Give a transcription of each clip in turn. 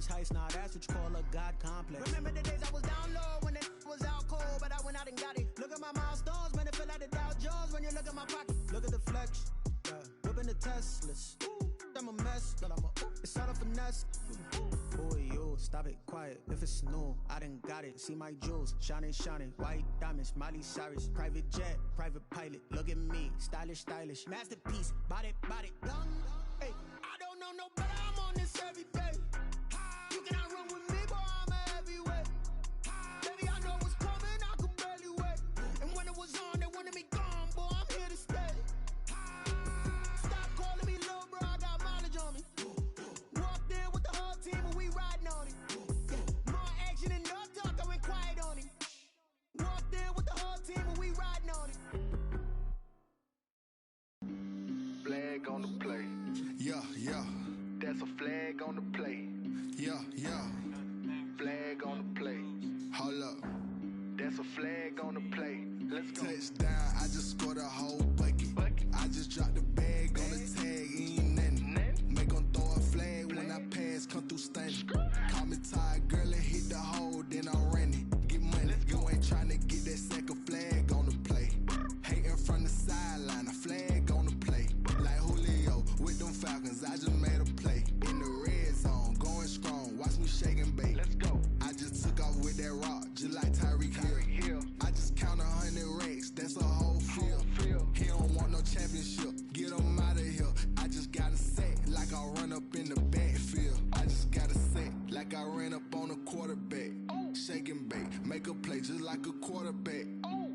Diamonds heist, now that's what you call a God complex. Remember the days I was down low when it was out cold, but I went out and got it. Look at my milestones, man, it feel like the Dow Jones when you look at my pocket. Look at the flex, yeah. Whipping the Teslas. I'm a mess, but it's all a finesse. Boy, you, stop it, quiet. If it's new, I done got it. See my jewels, shining, shining. White diamonds, Miley Cyrus. Private jet, private pilot. Look at me, stylish, stylish. Masterpiece, body, body. Hey, I don't know no better, I'm on this every day. You cannot run with me, boy, I'm a heavyweight. Baby, I know what's coming, I could barely wait. And when it was on, they wanted me gone, boy, I'm here to stay. Stop calling me little bro, I got mileage on me. Walked in with the whole team and we riding on it. More action and no talk, I went quiet on it. Walked in with the whole team and we riding on it. Flag on the play. Yeah, yeah. That's a flag on the play. Yeah, yeah. Flag on the play. Hold up. That's a flag on the play. Let's go. Touchdown, I just scored a whole bucket. I just dropped the bag on the tag, ain't nothing. Make 'em throw a flag when I pass, come through stunning. Call me tired, girl, and hit the hole, then I'm running. Get money, you ain't tryna get that second flag on the play. Hating from the sideline, a flag on the play. Like Julio with them Falcons, I just made a play. In the red zone, going strong, watch me shake and bake. Let's go. I just took off with that rock, just like Tyreek Hill. I just count 100 racks, that's a whole field. He don't want no championship, get him out of here. I just got a set, like I run up in the backfield. I just got a set, like I ran up on a quarterback. Shake and bake, make a play just like a quarterback.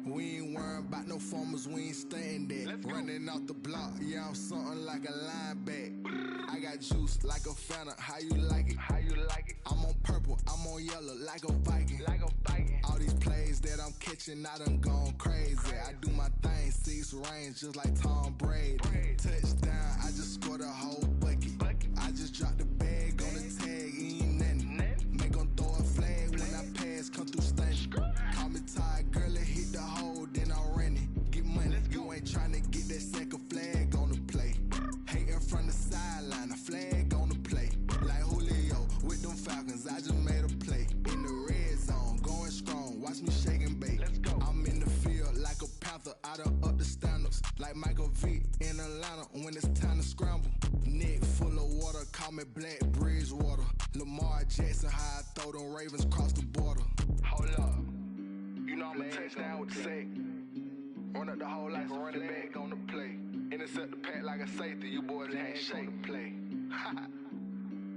We ain't worrying about no formers, we ain't staying there. Running off the block, yeah, I'm something like a linebacker. I got juice like a Fanta, how you like it? How you like it? I'm on purple, I'm on yellow, like a Viking. Like a Viking. All these plays that I'm catching, I done gone crazy. I do my thing, 6 range, just like Tom Brady. Touchdown, I just scored a whole bucket. I just dropped the bag on the tag, ain't nothing. Make 'em throw a flag when I pass, come through stunning. Call me tired, girl, and hit the hole, then I'm running. Get money, you ain't tryna get that second flag on the play. Hating from the sideline, a flag on the play. Like Julio with them Falcons, I just made a play. In the red zone, going strong, watch me shake and bake. Let's go. I'm in the field like a Panther, I done up the standards. Like Michael Vick in Atlanta when it's time to scramble. Neck full of water, call me Black Bridgewater. Lamar Jackson, how I throw them Ravens cross the border. Hold up. You know I'm a touchdown with the sack. Run up the hole like a running back on the play. Intercept the pack like a safety. You boys ain't shake the play.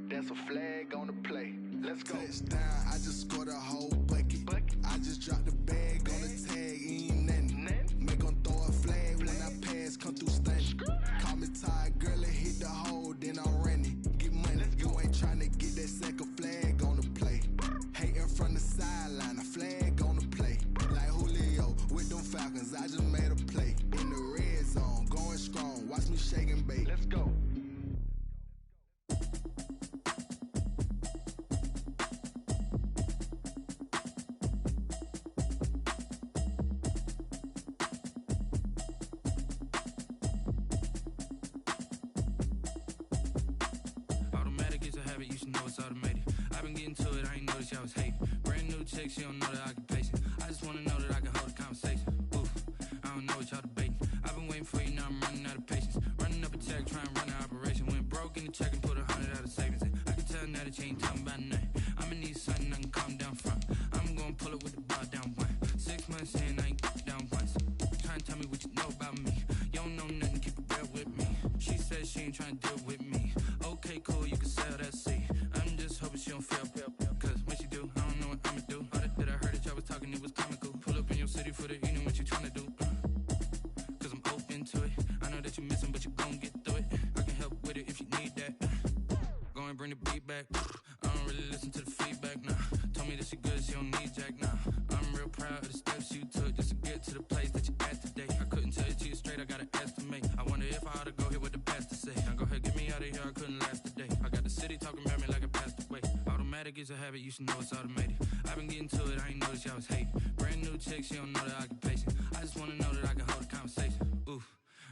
That's a flag on the play. Let's go. Touchdown, I just scored a whole bucket. I just dropped the bag on the tag, ain't nothing. Make 'em throw a flag when I pass, come through stunning. Call me tired, girl, and hit the hole, then I'm running. Get money, you ain't tryna get that second flag on the play. Hating from the sideline, a flag on the play. Like Julio with them Falcons, I just made a play. In the red zone, going strong, watch me shake and bake. Let's go. Automatic is a habit, you should know it's automated. I've been getting to it, I ain't noticed y'all was hating. Brand new chick, she don't know the occupation. I just wanna know that I can hold a conversation. Oof, I don't know what y'all debating. I've been waiting for you, now I'm running out of patience. Running up a check, trying to run an operation. Went broke in the check and put 100 out of savings in. I can tell now that you ain't talking about nothing. I'ma need something I can calm down from. I'm gonna pull it with the bar down one. 6 months in, I ain't down once. Trying to tell me what you know about me. You don't know nothing, keep it real with me. She said she ain't trying to deal with me. Okay, cool, you can sell that seat. I'm just hoping she don't fail. Cause when she do, I don't know what I'ma do. All that I heard that y'all was talking, it was comical. Pull up in your city for the evening, what you tryna do? Cause I'm open to it. I know that you missing, but you gon' get through it. I can help with it if you need that. Go and bring the beat back. I don't really listen to the feedback, nah. Told me that she good, she don't need Jack, nah. I'm real proud of the steps you took just to get to the place that you at today. I couldn't tell you to you straight, I gotta estimate. I wonder if I ought to go here with the past to say. Now go ahead, get me out of here, I couldn't last a day. I got the city talking about me like I passed away. Automatic is a habit, you should know it's automated. I've been getting to it, I ain't noticed y'all was hating. Brand new chick, she don't know the occupation. I just wanna know that I can hold a conversation. Oof,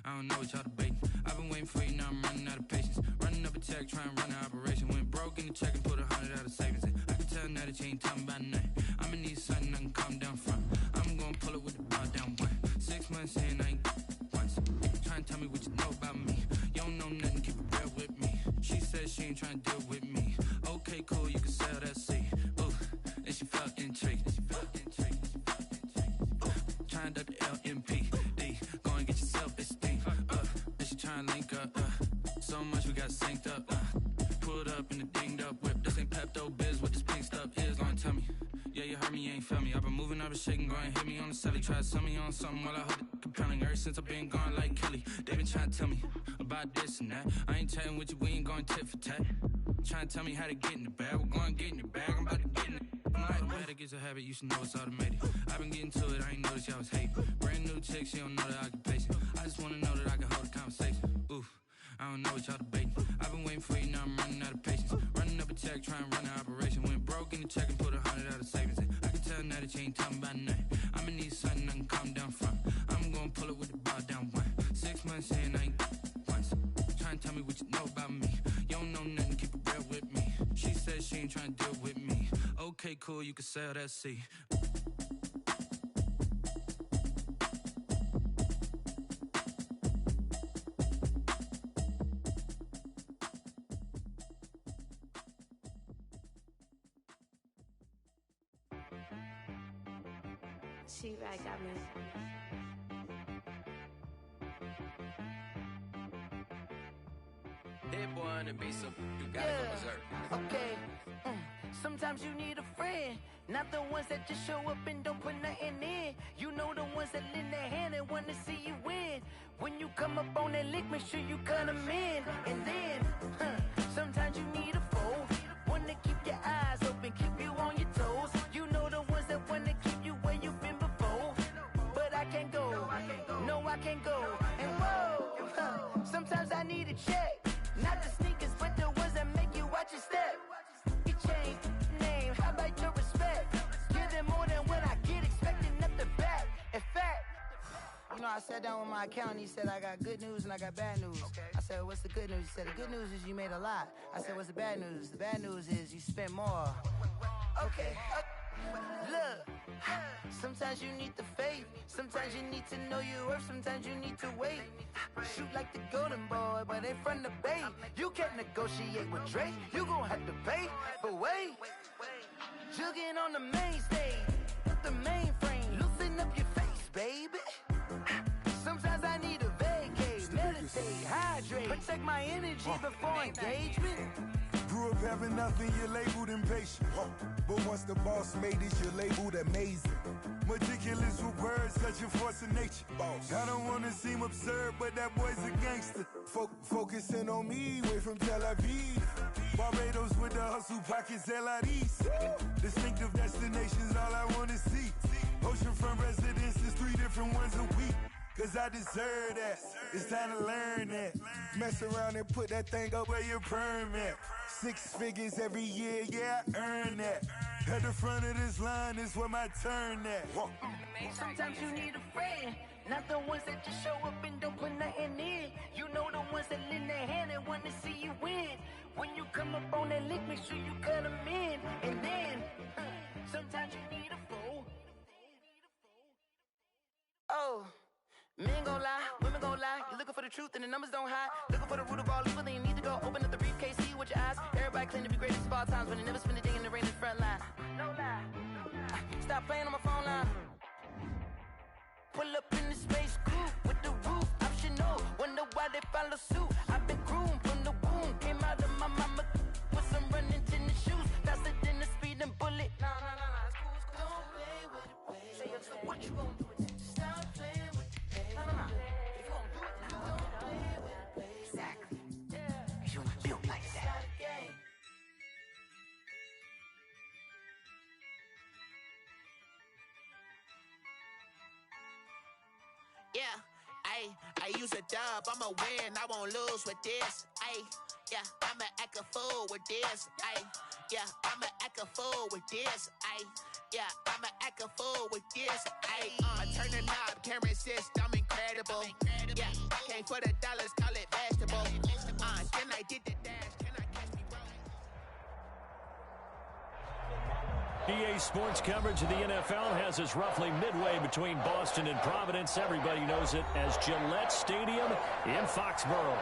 I don't know what y'all debating. I've been waiting for you, now I'm running out of patience. Running up a check, trying to run an operation. Went broke in the check and put 100 out of ain't talking about nothing. I'ma need something I can calm down from. I'm gonna pull it with the bar down one. 6 months in, I ain't once. Trying to tell me what you know about me. You don't know nothing, keep it real with me. She said she ain't trying to deal with me. Okay, cool, you can sell that seat. Ooh, and she felt intrigued. Trying to duck the LMPD. Go and get your self-esteem. And she trying to link up. So much we got synced up. Pulled up in the dinged up whip. This ain't Pepto-Biz, what this pink stuff is. Gonna tell me. Yeah, you heard me, you ain't felt me. I've been moving, I've been shaking, go and hit me on the celly. Try to sell me on something while I hold it compelling. Ever since I've been gone like Kelly, they been trying to tell me about this and that. I ain't chatting with you, we ain't going tit for tat. Trying to tell me how to get in the bag. We're going to get in the bag, I'm about to get in it. Automatic is a habit, you should know it's automated. I've been getting to it, I ain't noticed y'all was hating. Brand new chick, she don't know the occupation. I just wanna know that I can hold a conversation. Oof, I don't know what y'all debating. I've been waiting for you, now I'm running out of patience. Running up a check, trying to run an operation. Went broke in the check and put 100 out of savings in. I can tell now that you ain't talking about nothing. I'ma need something I can calm down from. I'm gonna pull it with the bar down one. 6 months in, I ain't once. Trying to tell me what you know about me. You don't know nothing, keep it real with me. She said she ain't trying to deal with me. Okay, cool, you can sell that seat. She right got me. Hit boy on the beat, so you gotta go berserk. Okay. Sometimes you need a friend, not the ones that just show up and don't put nothing in. You know the ones that lend their hand and wanna see you win. When you come up on that lick, make sure you cut them in. And then, sometimes you need a foe, one to keep your eyes open, keep you on your toes. You know the ones that wanna keep you where you've been before. But I can't go, no I can't go. And whoa, sometimes I need a check. Not the sneakers, but the ones that make you watch your step. You change name, how about your respect? Give them more than what I get, expecting up the back. In fact, you know, I sat down with my accountant, he said, I got good news and I got bad news. I said, what's the good news? He said, the good news is you made a lot. I said, what's the bad news? The bad news is you spent more. Okay. Look, sometimes you need the faith. Sometimes you need to know your worth. Sometimes you need to wait. Shoot like the golden boy, but in front of the bay. You can't negotiate with Drake. You gon' have to pay. But wait, jugging on the main stage, the mainframe, loosen up your face, baby. Sometimes I need a vacate, meditate, hydrate, protect my energy before engagement. Grew up having nothing, you're labeled impatient. But once the boss made it, you're labeled amazing. Meticulous with words, such a force of nature. I don't wanna seem absurd, but that boy's a gangster. Focusing on me, way from Tel Aviv. Barbados with the hustle pockets, LIDs. Distinctive destinations, all I wanna see. Oceanfront residences, 3 different ones a week. Cause I deserve that, it's time to learn that. Mess around and put that thing up where your permit. 6 figures every year, yeah, I earn that. At the front of this line is where my turn at. Sometimes you need a friend, not the ones that just show up and don't put nothing in. You know the ones that lend their hand and want to see you win. When you come up on that lick, make sure you cut them in. And then, sometimes you need a foe. Oh. Men gon' lie, women gon' lie. You're looking for the truth and the numbers don't hide. Looking for the root of all evil, then you need to go open up the briefcase, see with your eyes. Everybody claim to be greatest of all times, but they never spend a day in the rain in the front line. No lie, stop playing on my phone line. Pull up in the space coupe with the roof optional. Wonder why they follow suit. I've been groomed from the womb. Came out of my mama with some running tennis shoes. Faster than the speeding bullet. No, it's cool, it's cool. Don't play with it, baby. So what you gon' do? Stop playing with it. No. If you gon' do it, now don't play with it, baby. Exactly. Yeah. You built like that. Yeah, I use a dub, I'ma win, I won't lose with this. Yeah, I'ma act a fool with this. Yeah, I'ma act a fool with this. Yeah, I'ma act a fool with this. I turn the knob, can't resist, I'm incredible. Yeah, came for the dollars, call it vegetable. Then I did the dash, can I catch me rolling? EA Sports coverage of the NFL has us roughly midway between Boston and Providence. Everybody knows it as Gillette Stadium in Foxborough.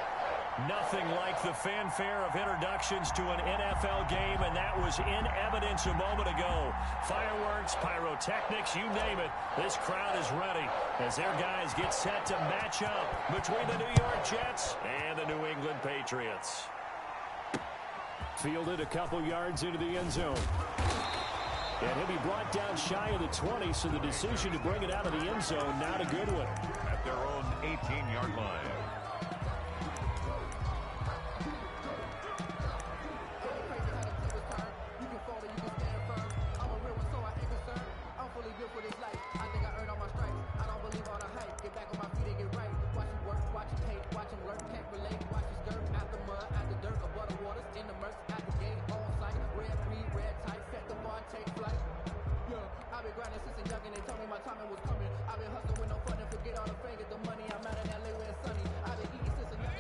Nothing like the fanfare of introductions to an NFL game, and that was in evidence a moment ago. Fireworks, pyrotechnics, you name it. This crowd is ready as their guys get set to match up between the New York Jets and the New England Patriots. Fielded a couple yards into the end zone. And he'll be brought down shy of the 20, so the decision to bring it out of the end zone, not a good one. At their own 18-yard line.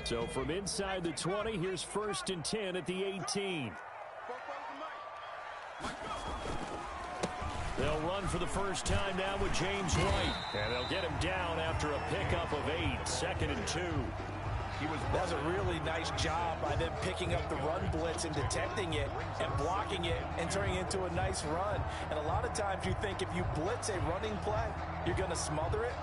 So from inside the 20, here's 1st and 10 at the 18. They'll run for the first time now with James White. And they'll get him down after a pickup of 8, 2nd and 2. That was a really nice job by them picking up the run blitz and detecting it and blocking it and turning it into a nice run. And a lot of times you think if you blitz a running play, you're going to smother it.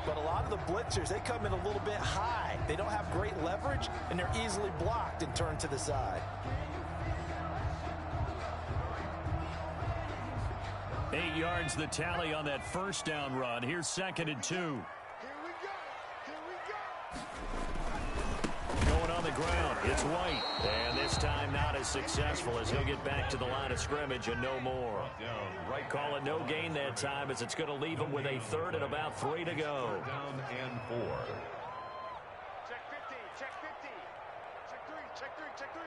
But a lot of the blitzers, they come in a little bit high. They don't have great leverage, and they're easily blocked and turned to the side. 8 yards the tally on that first down run. Here's 2nd and 2. Going on the ground, it's White. And this time not as successful as he'll get back to the line of scrimmage and no more. Right, call it no gain that time as it's going to leave him with a 3rd and about 3 to go. Down and 4. Check 50, check 50. Check 3, check 3, check 3.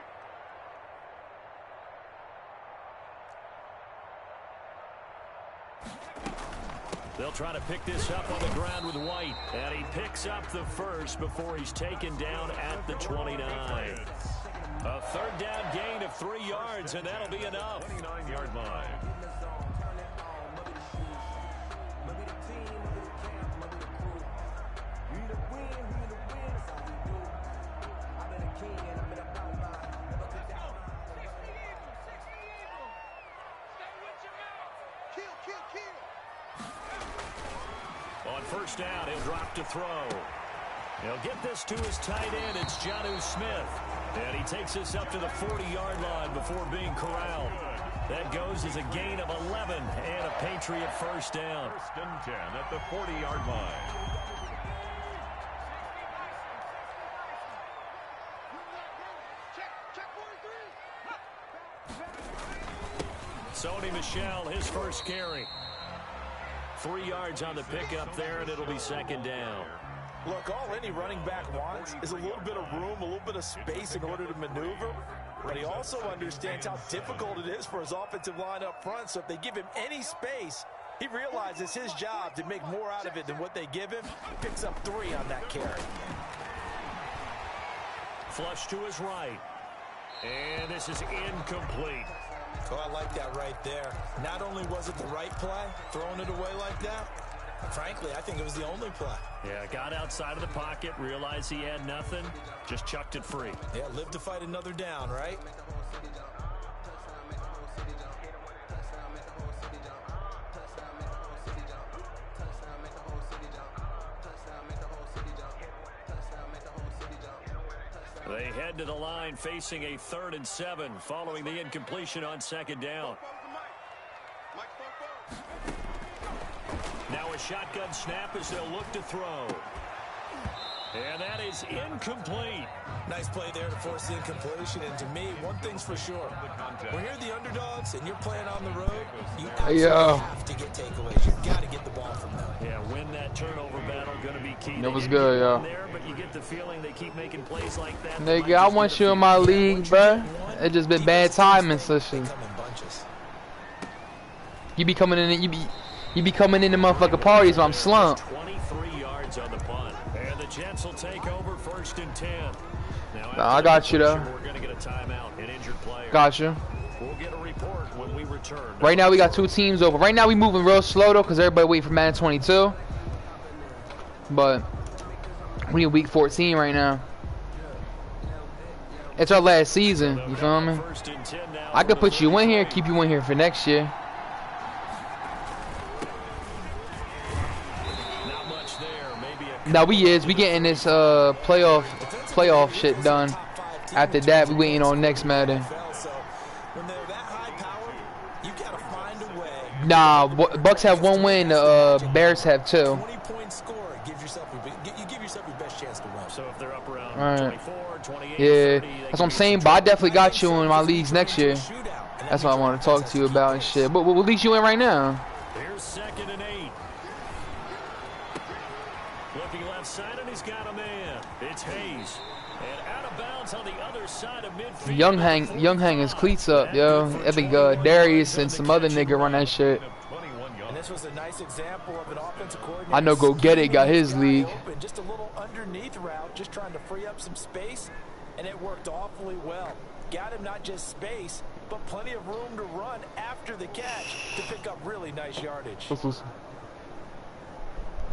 They'll try to pick this up on the ground with White. And he picks up the first before he's taken down at the 29. A 3rd down gain of 3 yards, and that'll be enough. 29-yard line. On 1st down, he'll drop to throw. He'll get this to his tight end. It's Jonnu Smith. And he takes this up to the 40-yard line before being corralled. That goes as a gain of 11 and a Patriot 1st down. 1st and 10 at the 40-yard line. Sony Michel, his first carry. 3 yards on the pickup there, and it'll be 2nd down. Look, all any running back wants is a little bit of room, a little bit of space in order to maneuver. But he also understands how difficult it is for his offensive line up front. So if they give him any space, he realizes his job to make more out of it than what they give him. Picks up 3 on that carry. Flush to his right. And this is incomplete. Oh, I like that right there. Not only was it the right play, throwing it away like that, frankly, I think it was the only play. Yeah, got outside of the pocket, realized he had nothing, just chucked it free. Yeah, live to fight another down, right? They head to the line facing a 3rd and 7 following the incompletion on 2nd down. Now a shotgun snap as they'll look to throw. And that is incomplete. Nice play there to force the incompletion. And to me, one thing's for sure. When you're the underdogs and you're playing on the road, you absolutely have to get takeaways. You've got to get the ball from them. Yeah, win that turnover battle. Going to be key. That was good, yo. There, but you get the feeling they keep making plays like that. Nigga, I want you in my league, bro. It just been bad timing, session. You be coming in, you be coming in the motherfucking parties when I'm slumped. 23 yards on the punt. And the Jets will take over 1st and 10. Now, I got you though. We're going to get a timeout, an injured player. Got you. We'll get a report when we return. Right now we got 2 teams over. Right now we moving real slow though, cause everybody waiting for Madden 22. But we in week 14 right now. It's our last season. You feel me? I could put you in here, keep you in here for next year. Now we getting this playoff shit done. After that, we waiting on next Madden. Nah, Bucks have 1 win. Bears have 2. 20-point score gives yourself your best chance to win. So if they're up around Right. 24, 28, Yeah, 30, that's what I'm saying. But I definitely got you in my leagues next year. That's what I want to talk to you about and shit. But what leagues you in right now? Here's 2nd and 8. Looking left side, and he's got a man. It's Hayes. And out of bounds on the other side of midfield. Young hang his cleats up, yo. I think Darius and some other nigga run that shit. And this was a nice example of an offensive coordinator. I know Go Get It got his league. Open, just a little underneath route, just trying to free up some space, and it worked awfully well. Got him not just space, but plenty of room to run after the catch to pick up really nice yardage.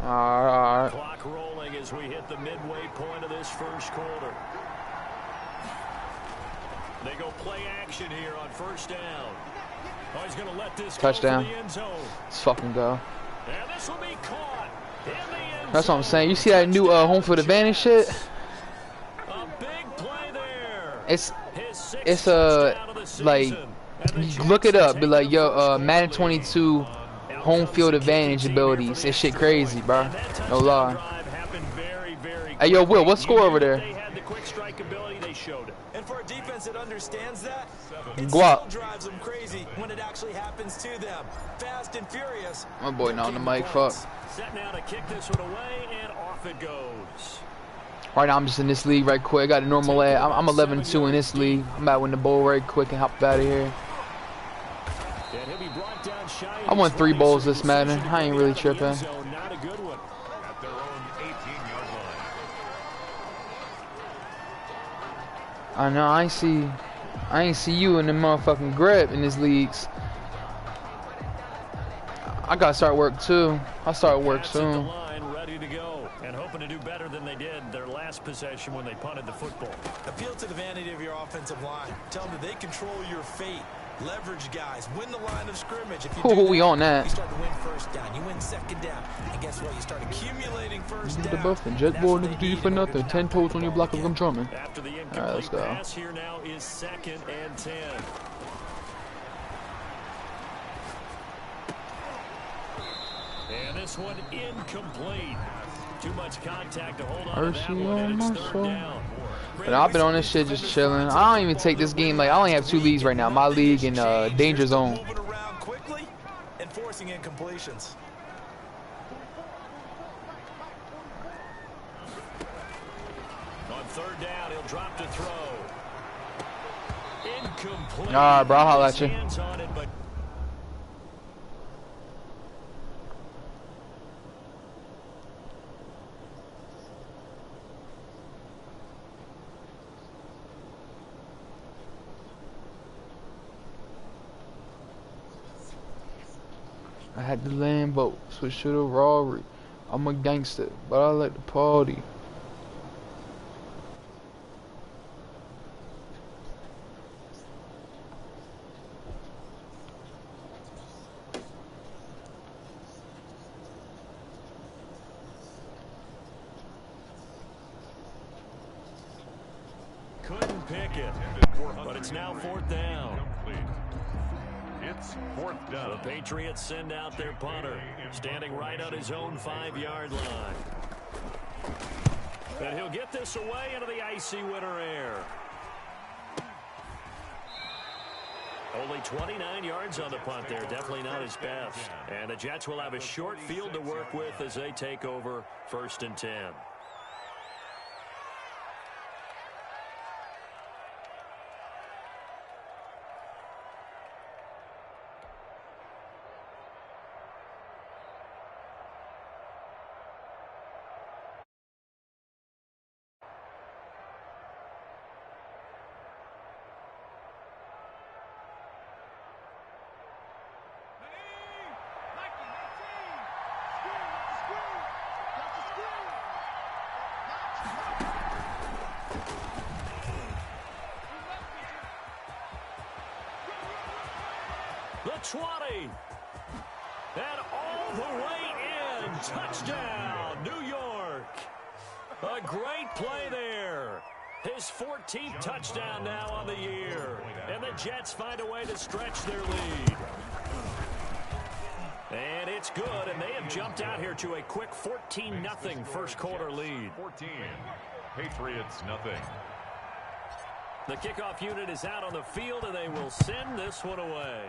Alright. Clock rolling as we hit the midway point of this first quarter. They go play action here on 1st down. Oh, he's going to let this Touchdown. go for the end zone. Let's fucking go. And this will be caught in the end That's what I'm saying. You see that new home field advantage shit? A big play there. It's like, you look it up. Be like, yo, Madden 22 home field advantage abilities. This shit crazy, bro. No lie. Hey, yo, Will, what's score over there? They had the quick strike ability. They showed it. And for a defense that understands that, it Guap. still drives them crazy when it actually happens to them. Fast and furious. My boy not on the mic, fuck. Set now to kick this one away, and off it goes. Right now I'm just in this league right quick. I got a normal ad. I'm 11-2 in this league. I'm about to win the bowl right quick and hop out of here. I won 3 bowls this Madden. I ain't really tripping. Not a good one. At their own 18-yard line. I know. I ain't see you in the motherfucking grip in these leagues. I gotta start work too. I'll start work soon. Ready to go and hoping to do better than they did their last possession when they punted the football. Appeal to the vanity of your offensive line. Tell them that they control your fate. Leverage guys. Win the line of scrimmage. If you do We on that. You start to win 1st down. You win 2nd down. And guess what? You start accumulating 1st down. The buffing. Jet boy nigga do you for nothing. 10 toes on your block of I'm drumming. After the Alright, let's go. pass here now is 2nd and 10. And this one incomplete. Too much contact to hold on to that one, and it's 3rd down. But I've been on this shit just chilling. I don't even take this game. Like, I only have 2 leagues right now. My league and Danger Zone. Moving around quickly and forcing incompletions. On 3rd down, he'll drop to throw. Incomplete. Alright, bro, I'll holler at you. Hands on it, but I had the Lambo, switch to the Rari. I'm a gangster, but I like to party. couldn't pick it. But it's now 4th down. It's 4th down. The Patriots send out their punter, standing right on his own 5-yard line. And he'll get this away into the icy winter air. Only 29 yards on the punt there. Definitely not his best. And the Jets will have a short field to work with as they take over 1st and 10. The 20. And all the way in. Touchdown, New York. A great play there. His 14th touchdown now on the year. And the Jets find a way to stretch their lead. And it's good, and they have jumped out here to a quick 14-0 first quarter lead. 14. Patriots nothing. The kickoff unit is out on the field, and they will send this one away.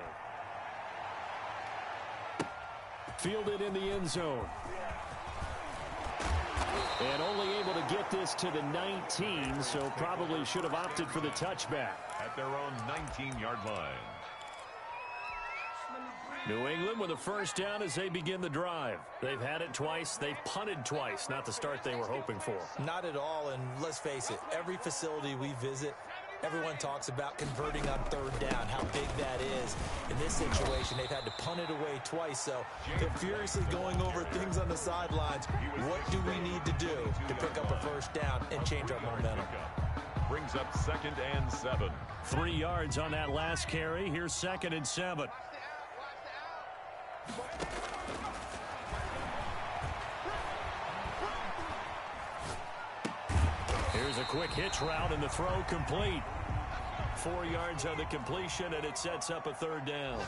Fielded in the end zone. And only able to get this to the 19, so probably should have opted for the touchback. At their own 19-yard line. New England with a first down as they begin the drive. They've had it twice. They've punted twice. Not the start they were hoping for. Not at all, and let's face it, every facility we visit, everyone talks about converting on third down, how big that is. In this situation, they've had to punt it away twice, so they're furiously going over things on the sidelines. What do we need to do to pick up a first down and change our momentum? Brings up 2nd and 7. 3 yards on that last carry. Here's 2nd and 7. Here's a quick hitch route, and the throw complete. 4 yards on the completion, and it sets up a 3rd down.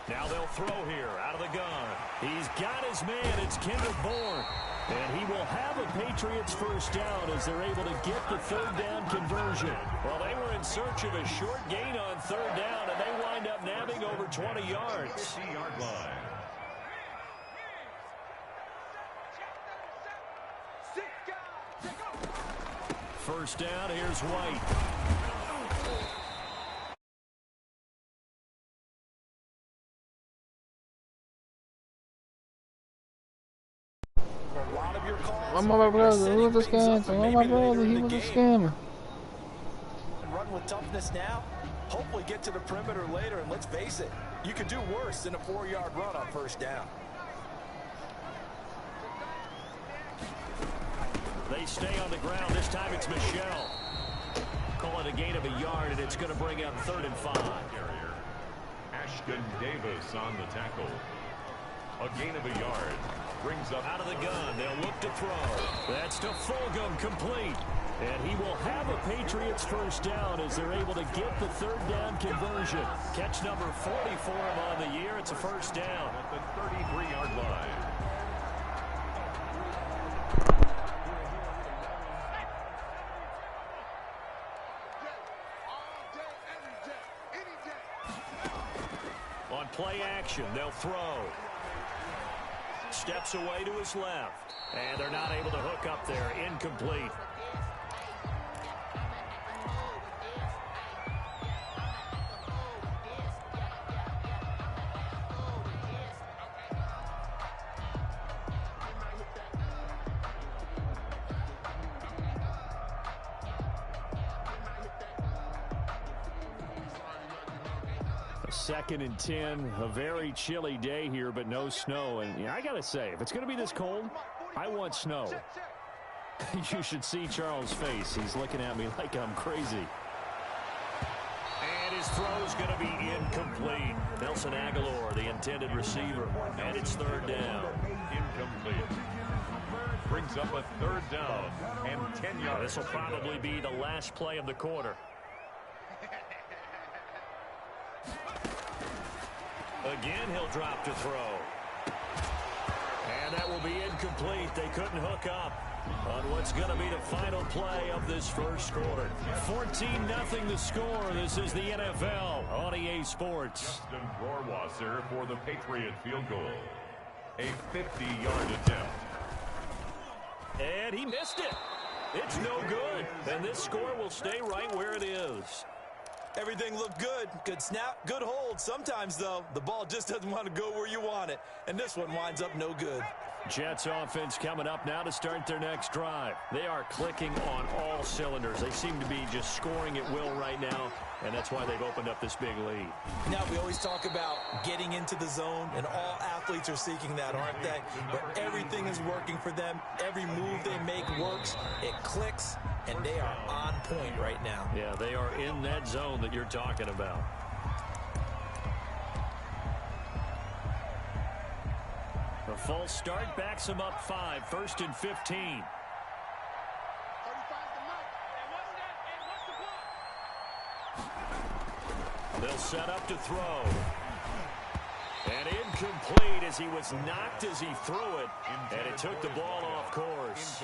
Now they'll throw here out of the gun. He's got his man. It's Kendrick Bourne. And he will have a Patriots first down as they're able to get the 3rd down conversion. Well, they were in search of a short gain on 3rd down, and they wind up nabbing over 20 yards. 50-yard line. First down, here's White. Oh my brother, he was a scammer. Oh my brother, he was a scammer. And run with toughness now. Hopefully get to the perimeter later, and let's face it, you could do worse than a 4-yard run on first down. They stay on the ground. This time it's Michelle. Call it a gain of a yard, and it's going to bring up 3rd and 5. Ashton Davis on the tackle. A gain of a yard. Brings up out of the gun. They'll look to throw. That's to Fulgham, complete. And he will have a Patriots first down as they're able to get the 3rd down conversion. Catch number 40 for him on the year. It's a first down. At the 33-yard line. On play action, they'll throw. Steps away to his left. And they're not able to hook up there. Incomplete. Second and 10, a very chilly day here, but no snow. And I got to say, if it's going to be this cold, I want snow. You should see Charles' face. He's looking at me like I'm crazy. And his throw's going to be incomplete. Nelson Aguilar, the intended receiver. And it's 3rd down. Incomplete. Brings up a 3rd down and 10 yards. This will probably be the last play of the quarter. Again, he'll drop to throw. And that will be incomplete. They couldn't hook up on what's going to be the final play of this first quarter. 14-0 the score. This is the NFL on EA Sports. Justin Rohrwasser for the Patriot field goal. A 50-yard attempt. And he missed it. It's no good. And this score will stay right where it is. Everything looked good. Good snap, good hold. Sometimes, though, the ball just doesn't want to go where you want it. And this one winds up no good. Jets offense coming up now to start their next drive. They are clicking on all cylinders. They seem to be just scoring at will right now, and that's why they've opened up this big lead. Now, we always talk about getting into the zone, and all athletes are seeking that, aren't they? But everything is working for them. Every move they make works. It clicks, and they are on point right now. Yeah, they are in that zone that you're talking about. The false start backs them up 5, 1st and 15. They'll set up to throw. And incomplete as he was knocked as he threw it. And it took the ball off course.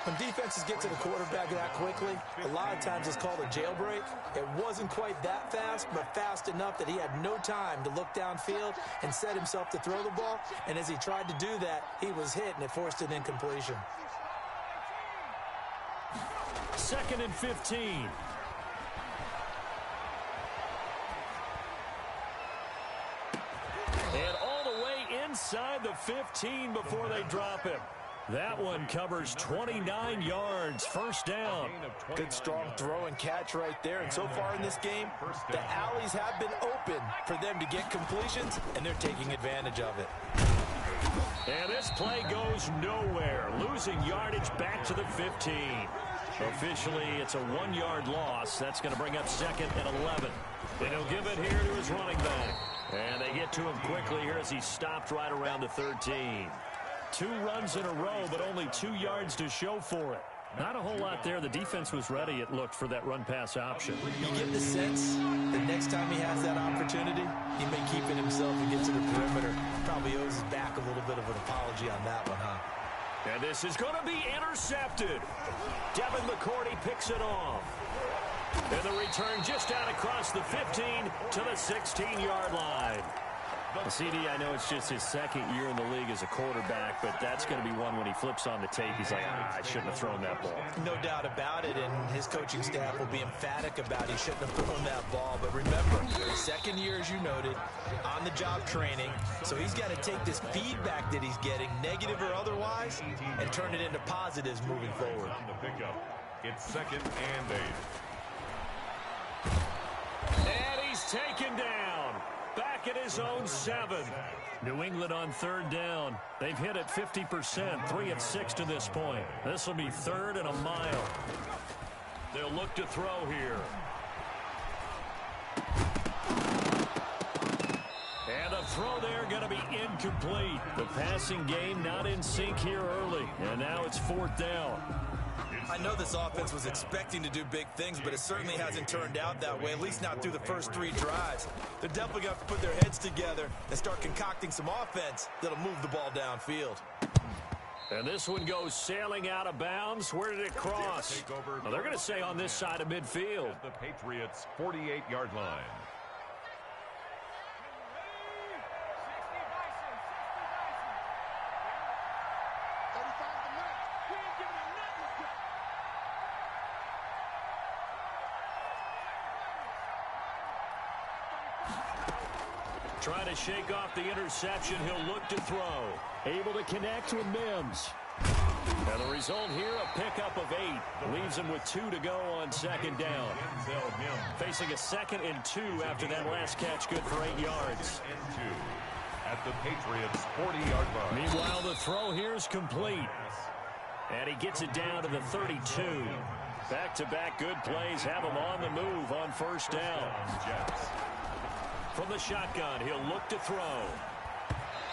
When defenses get to the quarterback that quickly, a lot of times it's called a jailbreak. It wasn't quite that fast, but fast enough that he had no time to look downfield and set himself to throw the ball. And as he tried to do that, he was hit, and it forced an incompletion. 2nd and 15. And all the way inside the 15 before they drop him. That one covers 29 yards, 1st down. Good strong throw and catch right there. And so far in this game, the alleys have been open for them to get completions, and they're taking advantage of it. And this play goes nowhere, losing yardage back to the 15. Officially, it's a 1-yard loss. That's going to bring up 2nd and 11. And he'll give it here to his running back. And they get to him quickly here as he stopped right around the 13. 2 runs in a row, but only 2 yards to show for it. Not a whole lot there. The defense was ready, it looked, for that run-pass option. You get the sense that next time he has that opportunity, he may keep it himself and get to the perimeter. Probably owes his back a little bit of an apology on that one, huh? And this is going to be intercepted. Devin McCourty picks it off. And the return just out across the 15 to the 16-yard line. CD, I know it's just his 2nd year in the league as a quarterback, but that's going to be one when he flips on the tape. He's like, I shouldn't have thrown that ball. No doubt about it, and his coaching staff will be emphatic about he shouldn't have thrown that ball. But remember, 2nd year, as you noted, on-the-job training, so he's got to take this feedback that he's getting, negative or otherwise, and turn it into positives moving forward. It's 2nd and 8. And he's taken down. Back at his own 7. New England on 3rd down. They've hit it 50%, 3 of 6 to this point. This will be 3rd and a mile. They'll look to throw here. And a throw there going to be incomplete. The passing game not in sync here early. And now it's 4th down. I know this offense was expecting to do big things, but it certainly hasn't turned out that way, at least not through the first 3 drives. They're definitely going to have to put their heads together and start concocting some offense that'll move the ball downfield. And this one goes sailing out of bounds. Where did it cross? Well, they're going to say on this side of midfield. The Patriots' 48-yard line. Trying to shake off the interception. He'll look to throw. Able to connect with Mims. And the result here, a pickup of 8. Leaves him with 2 to go on 2nd down. Facing a 2nd and 2 after that last catch, good for 8 yards. At the Patriots' 40-yard line. Meanwhile, the throw here is complete. And he gets it down to the 32. Back-to-back good plays have him on the move on 1st down. From the shotgun, he'll look to throw.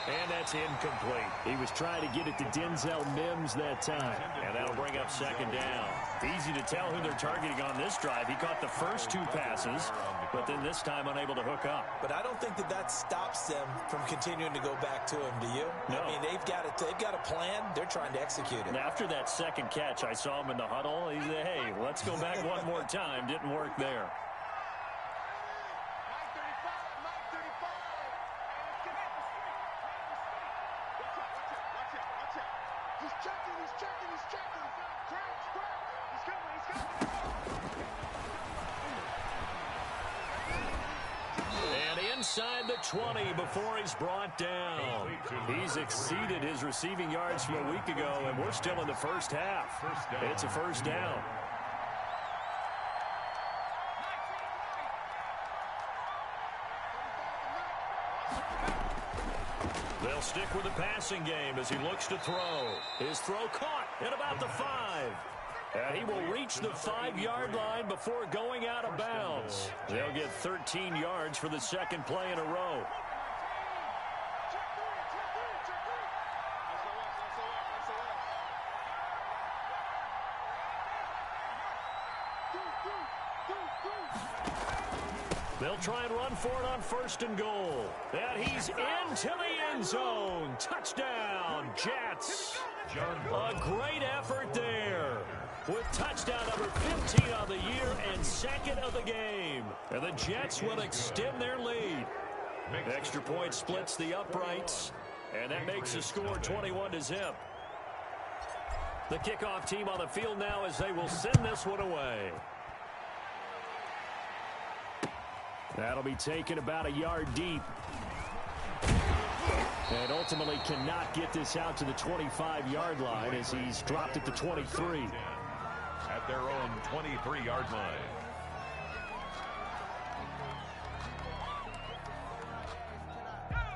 And that's incomplete. He was trying to get it to Denzel Mims that time. And that'll bring up 2nd down. Easy to tell who they're targeting on this drive. He caught the first 2 passes, but then this time unable to hook up. But I don't think that stops them from continuing to go back to him, do you? No. I mean, they've got a plan. They're trying to execute it. And after that 2nd catch, I saw him in the huddle. He said, hey, let's go back one more time. Didn't work there. inside the 20 before he's brought down. He's exceeded his receiving yards from a week ago, and we're still in the first half. It's a first down. They'll stick with the passing game as he looks to throw. His throw caught at about the 5. And he will reach the 5-yard line before going out of bounds. They'll get 13 yards for the second play in a row. They'll try and run for it on 1st and goal. And he's into the end zone. Touchdown, Jets. A great effort there, with touchdown number 15 on the year and 2nd of the game. And the Jets will extend their lead. Extra point splits the uprights, and that makes the score 21-0. The kickoff team on the field now as they will send this one away. That'll be taken about a yard deep. And ultimately cannot get this out to the 25-yard line as he's dropped at the 23. At their own 23-yard line.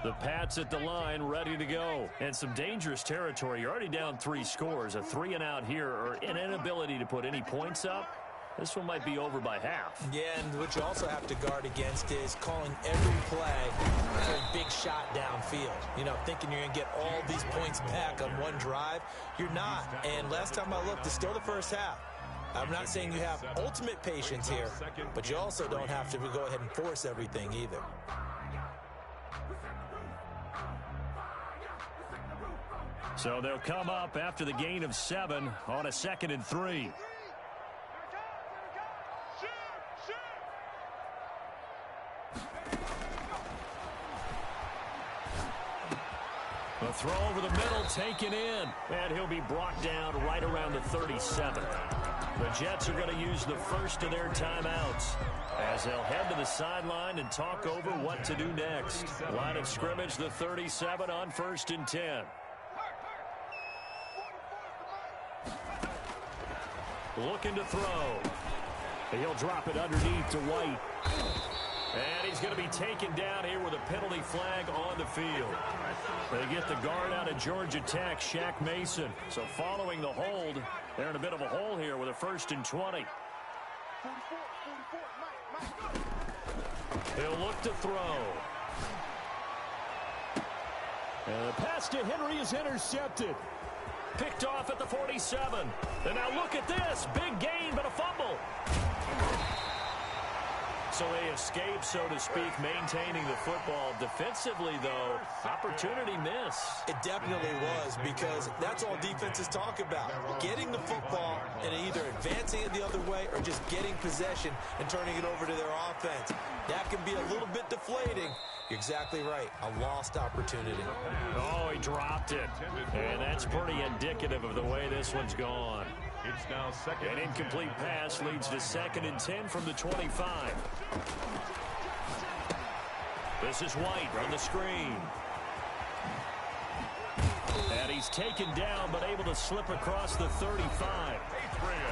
The Pats at the line, ready to go. And some dangerous territory. You're already down 3 scores. A 3-and-out here, or an inability to put any points up. This one might be over by half. Yeah, and what you also have to guard against is calling every play for a big shot downfield. You know, thinking you're going to get all these points back on one drive. You're not. And last time I looked, it's still the first half. I'm not saying you have ultimate patience here, but you also don't have to go ahead and force everything either. So they'll come up after the gain of 7 on a 2nd and 3. The throw over the middle taken in, and he'll be brought down right around the 37. The Jets are going to use the first of their timeouts as they'll head to the sideline and talk over what to do next. Line of scrimmage, the 37 on 1st and 10. Looking to throw. He'll drop it underneath to White. And he's going to be taken down here with a penalty flag on the field. They get the guard out of Georgia Tech, Shaq Mason. So following the hold, they're in a bit of a hole here with a 1st and 20. He'll look to throw. And the pass to Henry is intercepted. Picked off at the 47. And now look at this. Big gain, but a fumble. So they escape, so to speak, maintaining the football. Defensively, though, opportunity miss. It definitely was, because that's all defenses talk about. Getting the football and either advancing it the other way or just getting possession and turning it over to their offense. That can be a little bit deflating. You're exactly right. A lost opportunity. Oh, he dropped it. And that's pretty indicative of the way this one's gone. It's now 2nd. An incomplete pass leads to 2nd and 10 from the 25. This is White on the screen. And he's taken down, but able to slip across the 35.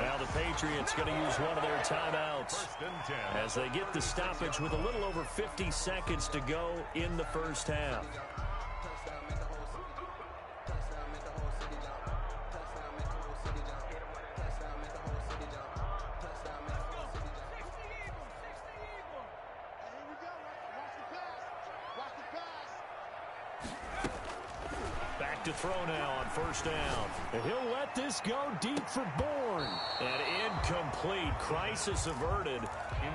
Now the Patriots going to use one of their timeouts as they get the stoppage with a little over 50 seconds to go in the first half. To throw now on 1st down. And he'll let this go deep for Bourne. And incomplete. Crisis averted.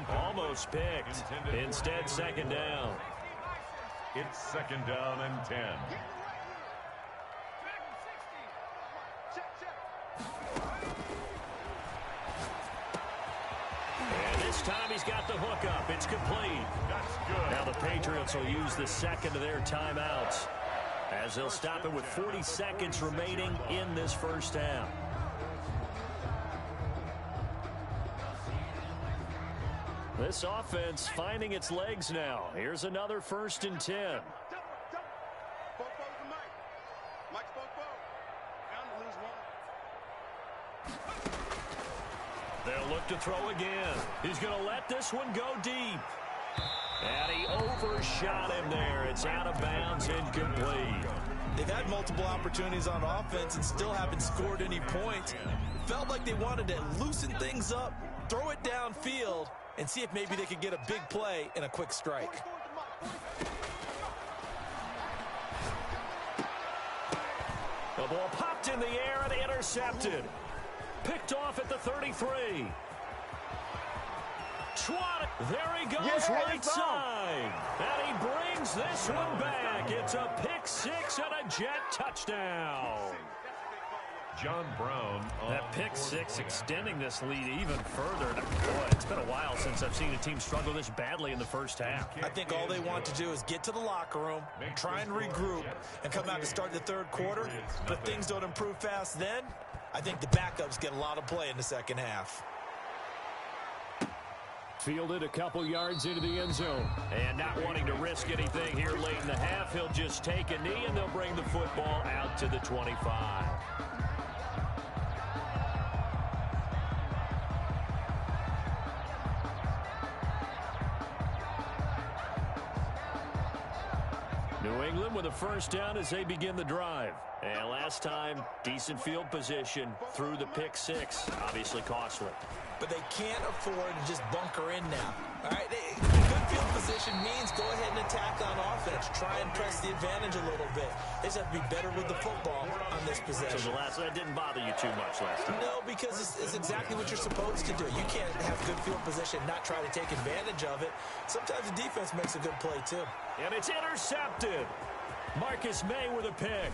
Almost picked. Instead, 2nd down. It's 2nd down and 10. And this time he's got the hook up. It's complete. That's good. Now the Patriots will use the 2nd of their timeouts, as they'll stop it with 40 seconds remaining in this first half. This offense finding its legs now. Here's another 1st and 10. They'll look to throw again. He's going to let this one go deep. And he overshot him there. It's out of bounds, incomplete. They've had multiple opportunities on offense and still haven't scored any points. Felt like they wanted to loosen things up, throw it downfield, and see if maybe they could get a big play and a quick strike. The ball popped in the air and intercepted. Picked off at the 33. There he goes, right side. And he brings this one back. It's a pick 6 and a Jet touchdown. John Brown. That pick 6 extending this lead even further. Boy, it's been a while since I've seen a team struggle this badly in the first half. I think all they want to do is get to the locker room, try and regroup, and come out to start the third quarter. But if things don't improve fast then, I think the backups get a lot of play in the second half. Fielded a couple yards into the end zone. And not wanting to risk anything here late in the half, he'll just take a knee and they'll bring the football out to the 25. New England with a 1st down as they begin the drive. And last time, decent field position through the pick 6. Obviously costly. But they can't afford to just bunker in now. All right, good field position means go ahead and attack on offense. Try and press the advantage a little bit. They just have to be better with the football on this possession. So that didn't bother you too much last time? No, because it's exactly what you're supposed to do. You can't have good field position and not try to take advantage of it. Sometimes the defense makes a good play, too. And it's intercepted. Marcus May with a pick.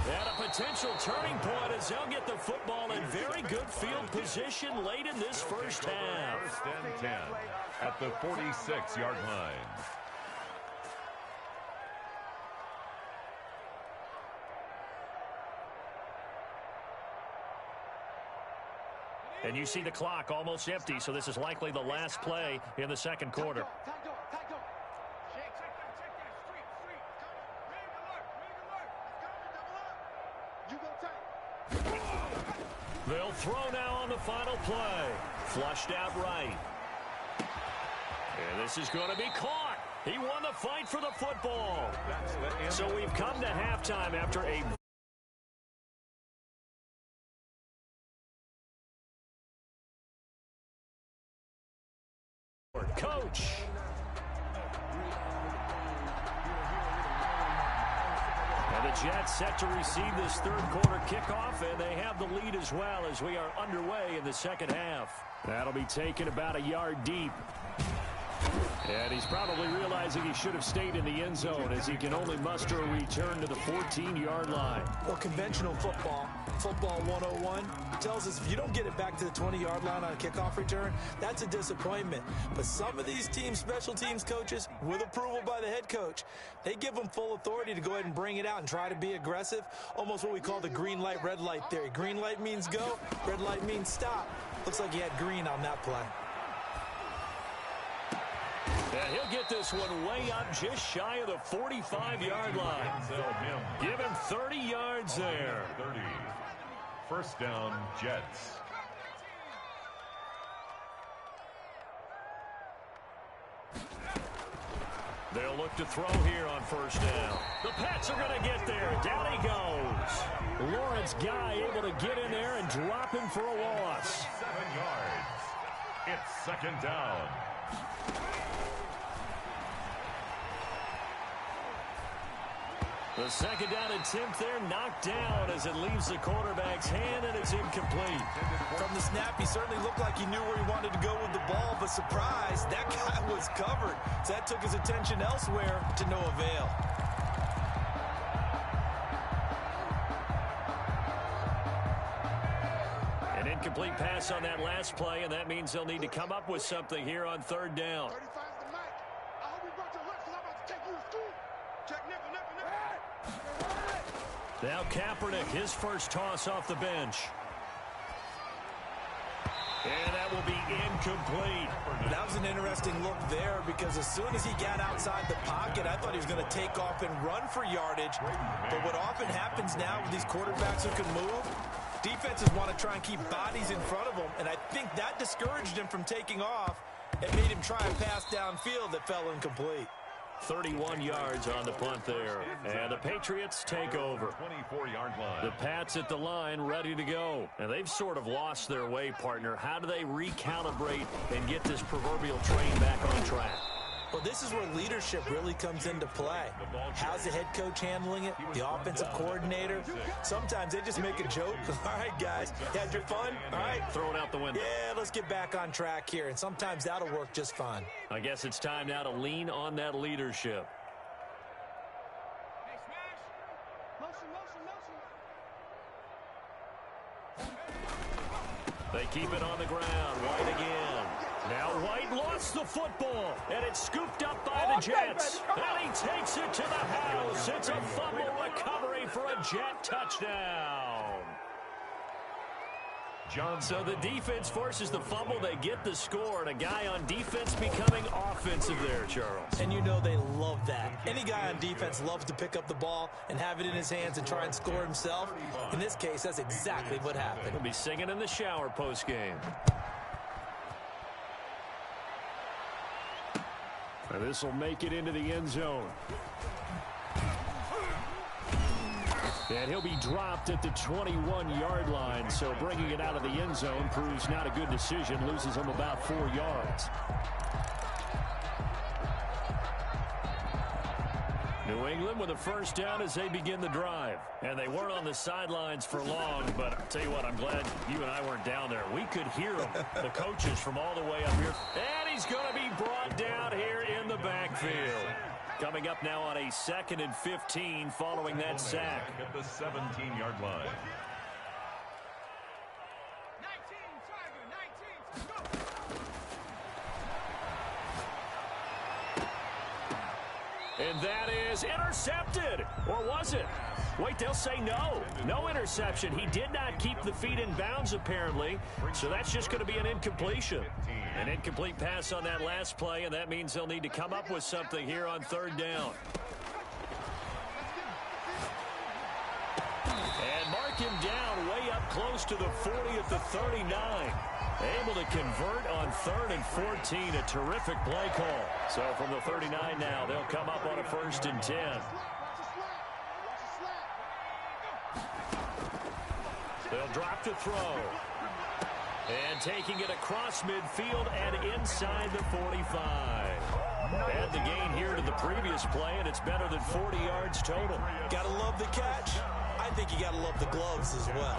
And a potential turning point as they'll get the football in very good field position late in this first half. 1st and 10 at the 46-yard line. And you see the clock almost empty, so this is likely the last play in the second quarter. They'll throw now on the final play. Flushed out right. And this is going to be caught. He won the fight for the football. So we've come to halftime after a coach. And the Jets set to receive this third quarter kickoff, and they have the lead as well as we are underway in the second half. That'll be taken about a yard deep. And he's probably realizing he should have stayed in the end zone as he can only muster a return to the 14-yard line. Well, conventional football 101, tells us if you don't get it back to the 20-yard line on a kickoff return, that's a disappointment. But some of these teams, special teams coaches, with approval by the head coach, they give them full authority to go ahead and bring it out and try to be aggressive, almost what we call the green light, red light theory. Green light means go, red light means stop. Looks like he had green on that play. And he'll get this one way up just shy of the 45-yard line. Give him 30 yards there. 30. 1st down, Jets. They'll look to throw here on 1st down. The Pats are going to get there. Down he goes. Lawrence Guy able to get in there and drop him for a loss. 7 yards. It's 2nd down. The 2nd down attempt there knocked down as it leaves the quarterback's hand, and it's incomplete. From the snap, he certainly looked like he knew where he wanted to go with the ball, but surprise, that guy was covered. So that took his attention elsewhere to no avail. An incomplete pass on that last play, and that means they'll need to come up with something here on 3rd down. Now Kaepernick, his first toss off the bench. And that will be incomplete. That was an interesting look there because as soon as he got outside the pocket, I thought he was going to take off and run for yardage. But what often happens now with these quarterbacks who can move, defenses want to try and keep bodies in front of them, and I think that discouraged him from taking off and made him try a pass downfield that fell incomplete. 31 yards on the punt there. And the Patriots take over. 24-yard line. The Pats at the line, ready to go. And they've sort of lost their way, partner. How do they recalibrate and get this proverbial train back on track? Well, this is where leadership really comes into play. How's the head coach handling it? The offensive coordinator? Sometimes they just make a joke. All right, guys, you had your fun? All right. Throw it out the window. Yeah, let's get back on track here. And sometimes that'll work just fine. I guess it's time now to lean on that leadership. Hey, smash. Motion. They keep it on the ground. White again. Now White lost the football, and it's scooped up by the Jets. And he takes it to the house. It's a fumble recovery for a Jet touchdown. So the defense forces the fumble. They get the score, and a guy on defense becoming offensive there, Charles. And you know they love that. Any guy on defense loves to pick up the ball and have it in his hands and try and score himself. In this case, that's exactly what happened. He'll be singing in the shower postgame. And this will make it into the end zone. And he'll be dropped at the 21-yard line, so bringing it out of the end zone proves not a good decision, loses him about 4 yards. New England with a first down as they begin the drive. And they weren't on the sidelines for long, but I'll tell you what, I'm glad you and I weren't down there. We could hear them, the coaches from all the way up here. And he's going to be brought down here in the backfield. Coming up now on a 2nd and 15 following that sack. At the 17-yard line. 19, Tiger, 19. Go. And that is intercepted. Or was it? Wait, they'll say no. No interception. He did not keep the feet in bounds, apparently. So that's just going to be an incompletion. An incomplete pass on that last play, and that means they'll need to come up with something here on 3rd down. And mark him down way up close to the 40 at the 39. Able to convert on 3rd and 14. A terrific play call. So from the 39 now, they'll come up on a 1st and 10. They'll drop to throw. And taking it across midfield and inside the 45. Add the gain here to the previous play, and it's better than 40 yards total. Gotta love the catch. I think you gotta love the gloves as well.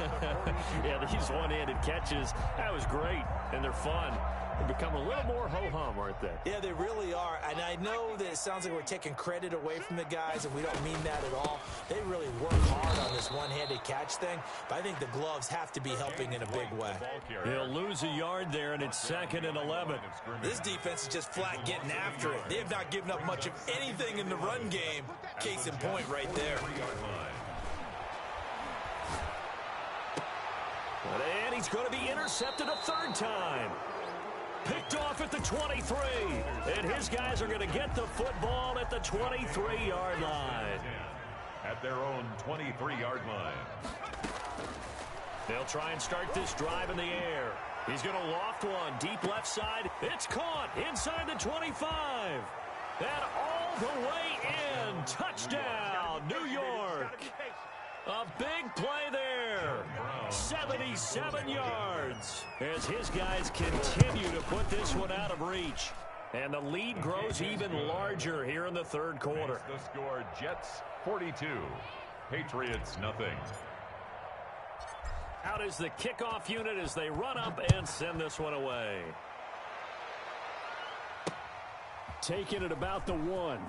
Yeah, these one-handed catches, that was great, and they're fun. They become a little more ho-hum, aren't they? Yeah, they really are. And I know that it sounds like we're taking credit away from the guys, and we don't mean that at all. They really work hard on this one-handed catch thing, but I think the gloves have to be helping in a big way. He'll lose a yard there, and it's 2nd and 11. This defense is just flat getting after it. They have not given up much of anything in the run game. Case in point right there. And he's going to be intercepted a 3rd time. Picked off at the 23. And his guys are going to get the football at the 23-yard line. At their own 23-yard line. They'll try and start this drive in the air. He's going to loft one deep left side. It's caught inside the 25. And all the way in. Touchdown, New York. A big play there. 77 yards. As his guys continue to put this one out of reach. And the lead grows even larger here in the 3rd quarter. The score, Jets 42, Patriots nothing. Out is the kickoff unit as they run up and send this one away. Taking it about the 1.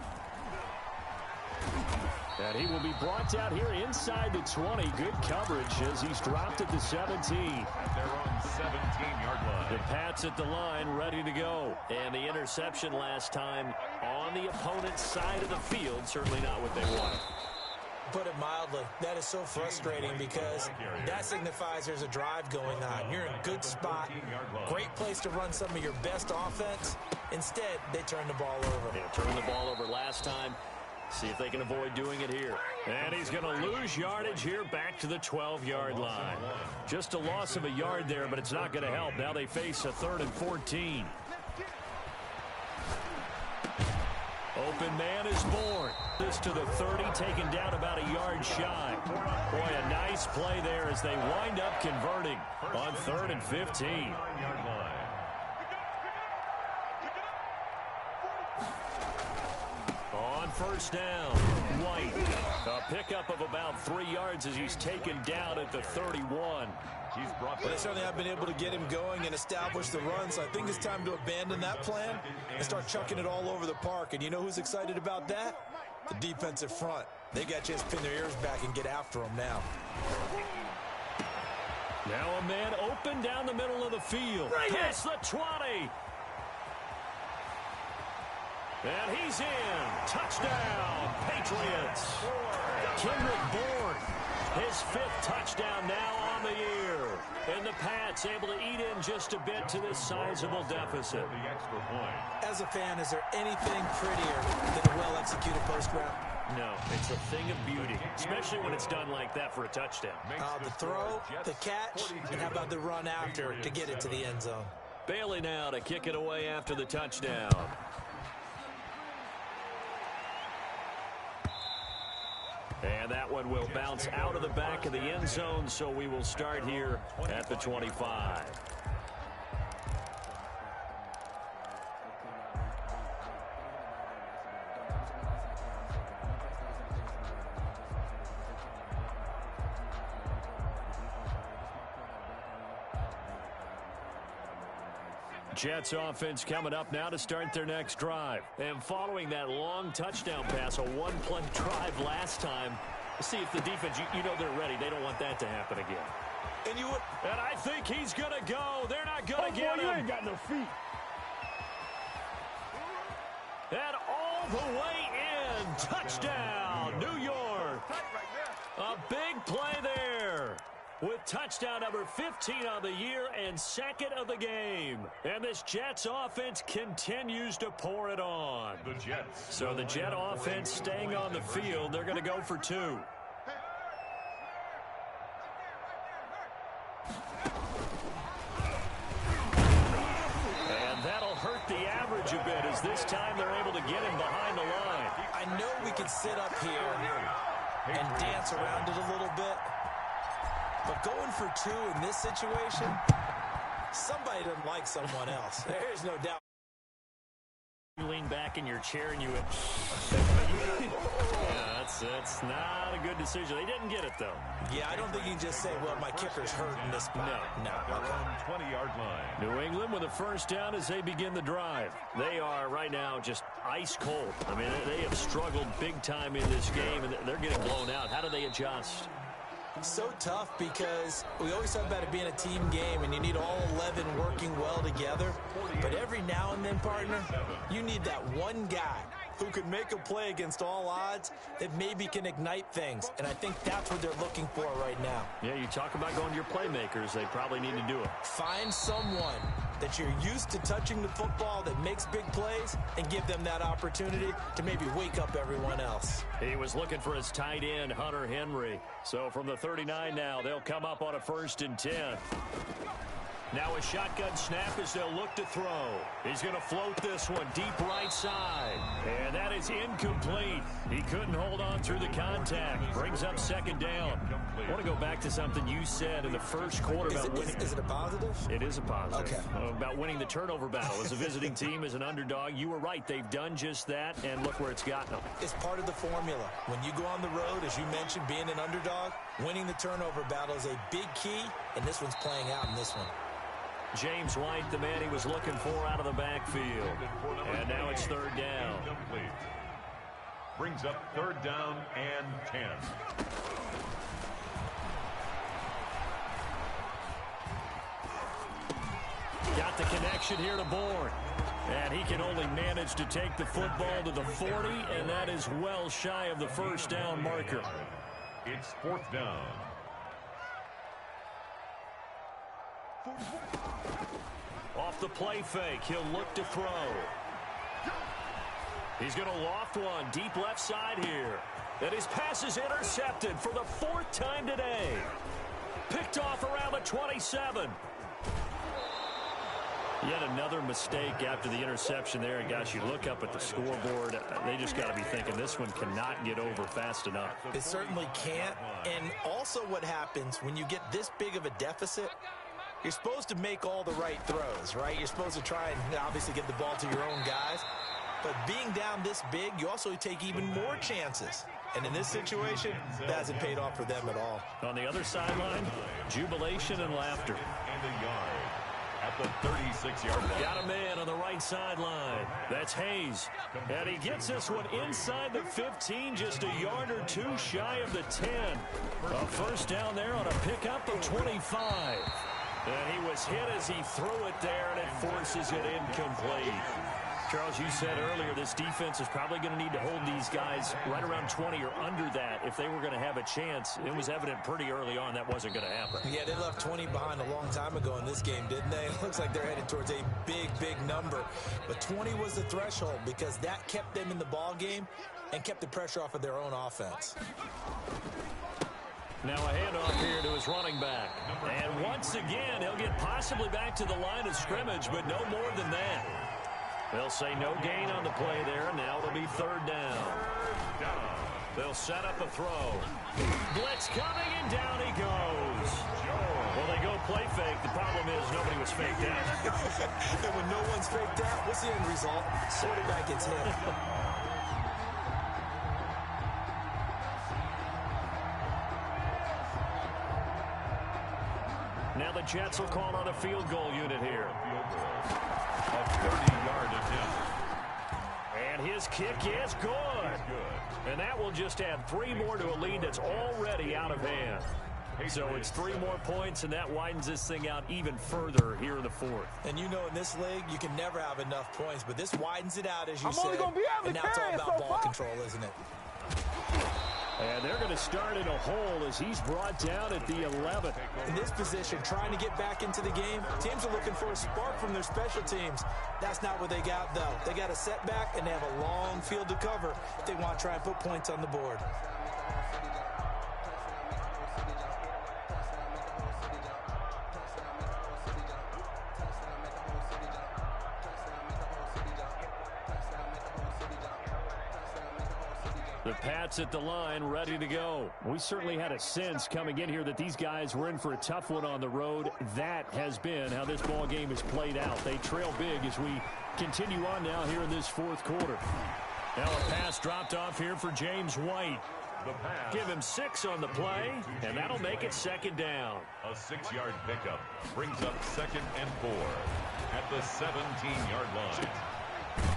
And he will be brought down here inside the 20. Good coverage as he's dropped at the 17. At their own 17-yard line. The Pats at the line ready to go. And the interception last time on the opponent's side of the field. Certainly not what they wanted. put it mildly. That is so frustrating because that signifies there's a drive going on. You're in a good spot, great place to run some of your best offense. Instead, they turn the ball over. Yeah, turned the ball over last time. See if they can avoid doing it here. And he's going to lose yardage here back to the 12-yard line. Just a loss of a yard there, but it's not going to help. Now they face a 3rd and 14. Open man is born. This to the 30, taken down about a yard shy. Boy, a nice play there as they wind up converting on 3rd and 15. On first down, White. A pickup of about 3 yards as he's taken down at the 31. They certainly have been able to get him going and establish the run, so I think it's time to abandon that plan and start chucking it all over the park. And you know who's excited about that? The defensive front. They got a chance to pin their ears back and get after him now. Now a man open down the middle of the field. Past the 20. And he's in. Touchdown, Patriots. Kendrick Bourne, his 5th touchdown now on the year. And the Pats able to eat in just a bit to this sizable deficit. As a fan, is there anything prettier than a well-executed post route? No, it's a thing of beauty, especially when it's done like that for a touchdown. The throw, the catch, and how about the run after to get it to the end zone? Bailey now to kick it away after the touchdown. And that one will bounce out of the back of the end zone, so we will start here at the 25. Jets offense coming up now to start their next drive. And following that long touchdown pass, a one-play drive last time, see if the defense, you know they're ready. They don't want that to happen again. And I think he's going to go. They're not going to get him. You ain't got no feet. And all the way in. Touchdown, New York. A big play there. With touchdown number 15 on the year and 2nd of the game. And this Jets offense continues to pour it on. The Jets. So the Jet offense staying on the field. They're going to go for 2. And that'll hurt the average a bit as this time they're able to get him behind the line. I know we could sit up here and dance around it a little bit. But going for 2 in this situation, somebody doesn't like someone else. There's no doubt. You lean back in your chair and you went, yeah, that's not a good decision. They didn't get it, though. Yeah, I don't think you can just say, well, my kicker's hurt in this spot. No. On 20-yard line. New England with a first down as they begin the drive. They are right now just ice cold. I mean, they have struggled big time in this game, and they're getting blown out. How do they adjust? So tough because we always talk about it being a team game and you need all 11 working well together. But every now and then, partner, you need that one guy who can make a play against all odds that maybe can ignite things. And I think that's what they're looking for right now. Yeah, you talk about going to your playmakers. They probably need to do it. Find someone that you're used to touching the football that makes big plays and give them that opportunity to maybe wake up everyone else. He was looking for his tight end, Hunter Henry. So from the 39 now, they'll come up on a 1st and 10. Now a shotgun snap as they'll look to throw. He's going to float this one deep right side. And that is incomplete. He couldn't hold on through the contact. Brings up 2nd down. I want to go back to something you said in the first quarter about winning. Is it a positive? It is a positive. Okay. About winning the turnover battle. As a visiting team, as an underdog, you were right. They've done just that, and look where it's gotten them. It's part of the formula. When you go on the road, as you mentioned, being an underdog, winning the turnover battle is a big key, and this one's playing out in this one. James White, the man he was looking for out of the backfield. And now it's 3rd down. Brings up 3rd down and 10. Got the connection here to Bourne. And he can only manage to take the football to the 40, and that is well shy of the first down marker. It's 4th down. Off the play fake, he'll look to throw. He's going to loft one deep left side here. And his pass is intercepted for the 4th time today. Picked off around the 27. Yet another mistake after the interception there. And gosh, you look up at the scoreboard, they just got to be thinking this one cannot get over fast enough. It certainly can't. And also what happens when you get this big of a deficit, you're supposed to make all the right throws, right? You're supposed to try and obviously get the ball to your own guys. But being down this big, you also take even more chances. And in this situation, that hasn't paid off for them at all. On the other sideline, jubilation and laughter. And a yard at the 36-yard line. Got a man on the right sideline. That's Hayes. And he gets this one inside the 15, just a yard or two shy of the 10. A first down there on a pickup of 25. And he was hit as he threw it there, and it forces it incomplete. Charles, you said earlier this defense is probably going to need to hold these guys right around 20 or under that if they were going to have a chance. It was evident pretty early on that wasn't going to happen. Yeah, they left 20 behind a long time ago in this game, didn't they? It looks like they're headed towards a big, big number. But 20 was the threshold because that kept them in the ball game and kept the pressure off of their own offense. Now a handoff here to his running back. And once again, he'll get possibly back to the line of scrimmage, but no more than that. They'll say no gain on the play there. Now it'll be 3rd down. They'll set up a throw. Blitz coming, and down he goes. Well, they go play fake. The problem is nobody was faked out. And when no one's faked out, what's the end result? Quarterback gets hit. Now the Jets will call on a field goal unit here. A 30-yard attempt. And his kick is good. And that will just add 3 more to a lead that's already out of hand. So it's 3 more points, and that widens this thing out even further here in the 4th. And you know in this league, you can never have enough points, but this widens it out, as you said. And now it's all about ball control, isn't it? And they're going to start in a hole as he's brought down at the 11th. In this position, trying to get back into the game, teams are looking for a spark from their special teams. That's not what they got, though. They got a setback, and they have a long field to cover if they want to try and put points on the board. The Pats at the line, ready to go. We certainly had a sense coming in here that these guys were in for a tough one on the road. That has been how this ball game has played out. They trail big as we continue on now here in this 4th quarter. Now a pass dropped off here for James White. Give him 6 on the play, and that'll make it 2nd down. A 6-yard pickup brings up 2nd and 4 at the 17-yard line.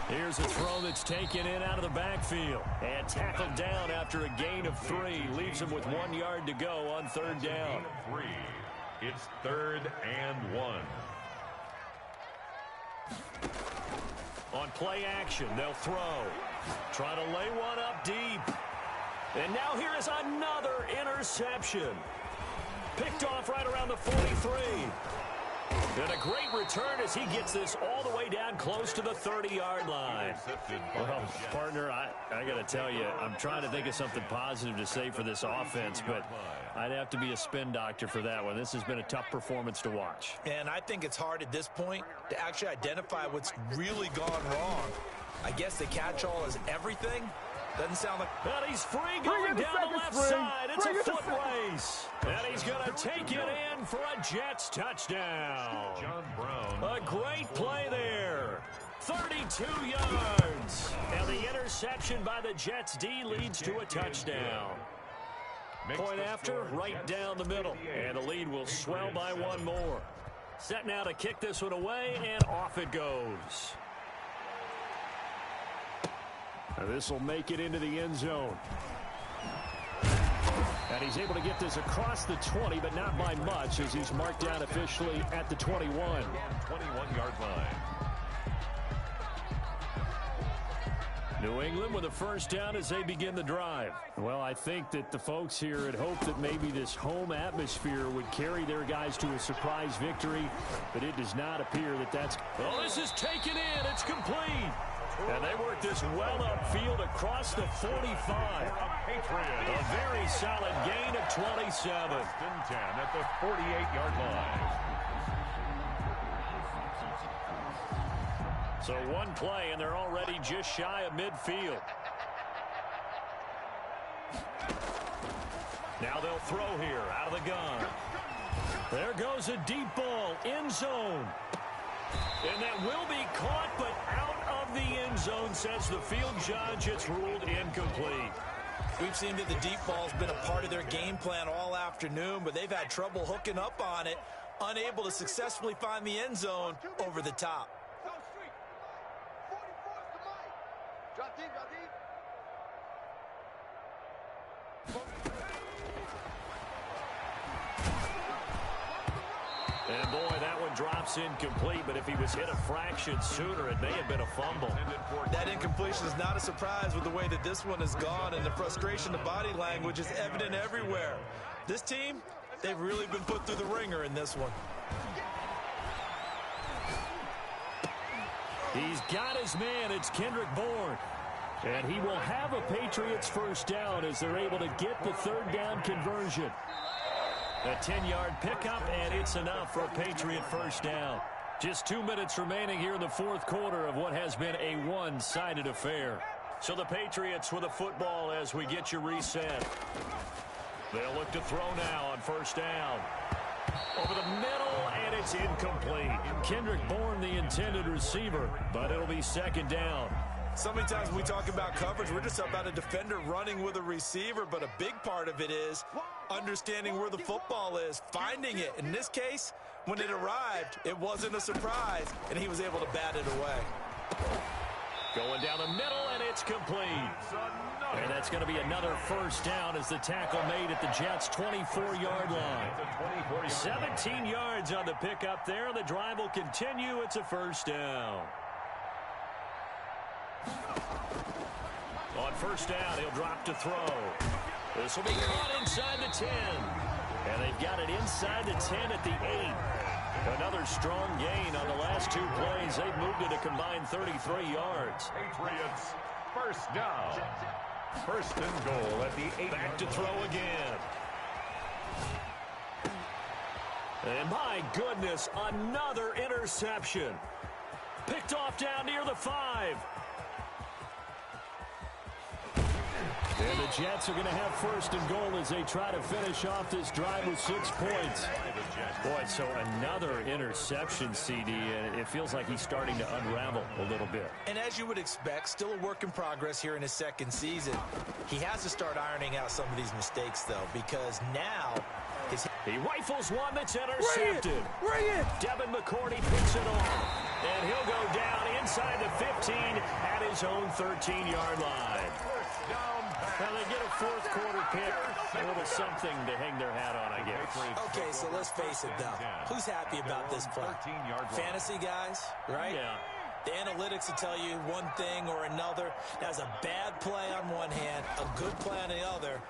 Here's a throw that's taken in out of the backfield and tackled down after a gain of 3. Leaves him with 1 yard to go on 3rd down. 3. It's 3rd and 1. On play action, they'll throw. Try to lay one up deep. And now here is another interception. Picked off right around the 43. And a great return as he gets this all the way down close to the 30-yard line. Well, partner, I got to tell you, I'm trying to think of something positive to say for this offense, but I'd have to be a spin doctor for that one. This has been a tough performance to watch. And I think it's hard at this point to actually identify what's really gone wrong. I guess the catch-all is everything. Doesn't sound like... And he's free going down the left side. It's a foot race. And he's going to take it in for a Jets touchdown. John Brown. A great play there. 32 yards. And the interception by the Jets D leads to a touchdown. Point after, right down the middle. And the lead will swell by 1 more. Set now to kick this one away, and off it goes. This will make it into the end zone. And he's able to get this across the 20, but not by much, as he's marked down officially at the 21. 21-yard line. New England with a first down as they begin the drive. Well, I think that the folks here had hoped that maybe this home atmosphere would carry their guys to a surprise victory, but it does not appear that that's... Well, this is taken in. It's complete. And they work this well upfield across the 45. A very solid gain of 27. 10 at the 48-yard line. So one play, and they're already just shy of midfield. Now they'll throw here out of the gun. There goes a deep ball, end zone. And that will be caught, but out of the end zone, says the field judge. It's ruled incomplete. We've seen that the deep ball's been a part of their game plan all afternoon, but they've had trouble hooking up on it, unable to successfully find the end zone over the top. And boy, that one drops incomplete, but if he was hit a fraction sooner, it may have been a fumble. That incompletion is not a surprise with the way that this one has gone, and the frustration of body language is evident everywhere. This team, they've really been put through the ringer in this one. He's got his man. It's Kendrick Bourne. And he will have a Patriots first down as they're able to get the third down conversion. A 10-yard pickup, and it's enough for a Patriot first down. Just 2 minutes remaining here in the fourth quarter of what has been a one-sided affair. So the Patriots with a football as we get you reset. They'll look to throw now on first down. Over the middle, and it's incomplete. Kendrick Bourne, the intended receiver, but it'll be second down. So many times when we talk about coverage, we're just about a defender running with a receiver, but a big part of it is understanding where the football is, finding it. In this case, when it arrived, it wasn't a surprise, and he was able to bat it away. Going down the middle, and it's complete. And that's going to be another first down as the tackle made at the Jets' 24-yard line. 17 yards on the pickup there. The drive will continue. It's a first down. On first down, he'll drop to throw. This will be caught inside the 10. And they've got it inside the 10 at the 8. Another strong gain on the last two plays. They've moved it a combined 33 yards. Patriots first down. First and goal at the 8. Back to throw again. And my goodness, another interception. Picked off down near the 5. And the Jets are going to have first and goal as they try to finish off this drive with 6 points. Boy, so another interception, CD, and it feels like he's starting to unravel a little bit. And as you would expect, still a work in progress here in his second season. He has to start ironing out some of these mistakes, though, because now he rifles one that's intercepted. Bring it! Devin McCourty picks it off. And he'll go down inside the 15 at his own 13-yard line. Now they get a fourth quarter pick, a little something to hang their hat on, I guess. Okay, so let's face it, though. Who's happy about this play? Fantasy guys, right? Yeah. The analytics will tell you one thing or another. That's a bad play on one hand, a good play on the other,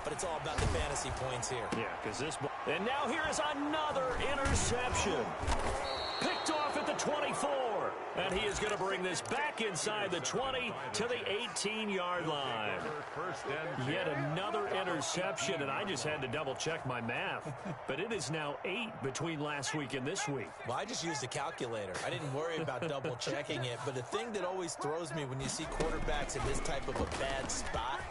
but it's all about the fantasy points here. Yeah, because this... And now here is another interception. Picked off at the 24. And he is going to bring this back inside the 20 to the 18-yard line. Yet another interception, and I just had to double-check my math. But it is now 8 between last week and this week. Well, I just used a calculator. I didn't worry about double-checking it. But the thing that always throws me when you see quarterbacks in this type of a bad spot,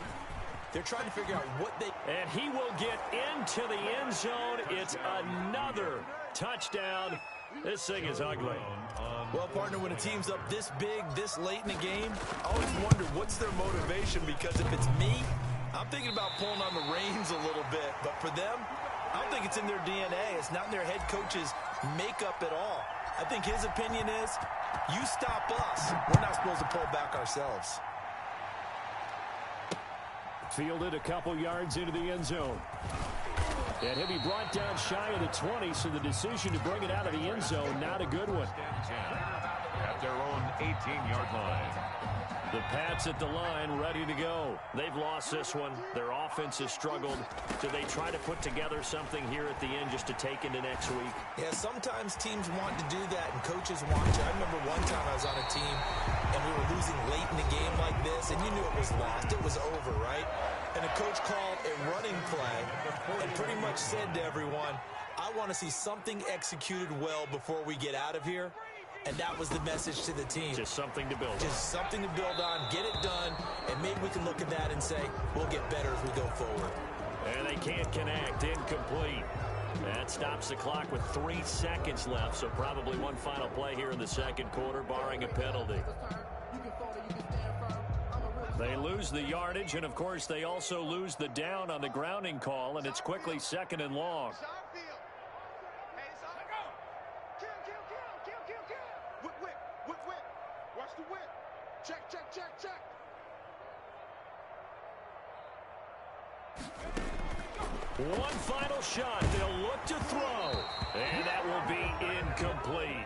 they're trying to figure out what they... And he will get into the end zone. It's another touchdown. This thing is ugly. Well, partner, when a team's up this big, this late in the game, I always wonder what's their motivation, because if it's me, I'm thinking about pulling on the reins a little bit. But for them, I don't think it's in their DNA. It's not in their head coach's makeup at all. I think his opinion is, you stop us. We're not supposed to pull back ourselves. Fielded a couple yards into the end zone. And he'll be brought down shy of the 20, so the decision to bring it out of the end zone, not a good one. At their own 18-yard line. The Pats at the line, ready to go. They've lost this one. Their offense has struggled. Do they try to put together something here at the end just to take into next week? Yeah, sometimes teams want to do that, and coaches want to. I remember one time I was on a team, and we were losing late in the game like this, and you knew it was lost. It was over, right? And the coach called a running play and pretty much said to everyone, I want to see something executed well before we get out of here. And that was the message to the team. Just something to build on. Just something to build on, get it done, and maybe we can look at that and say, we'll get better as we go forward. And they can't connect. Incomplete. That stops the clock with 3 seconds left, so probably one final play here in the second quarter, barring a penalty. They lose the yardage, and, of course, they also lose the down on the grounding call, and it's quickly 2nd and long. One final shot. They'll look to throw. And that will be incomplete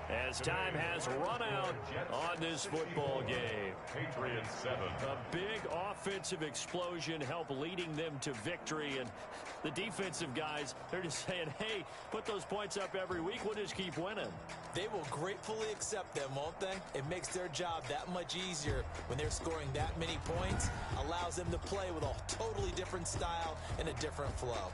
as time has run out on this football game. Patriots 7. A big offensive explosion helped leading them to victory. And the defensive guys, they're just saying, hey, put those points up every week. We'll just keep winning. They will gratefully accept them, won't they? It makes their job that much easier when they're scoring that many points. Allows them to play with a totally different style and a different flow.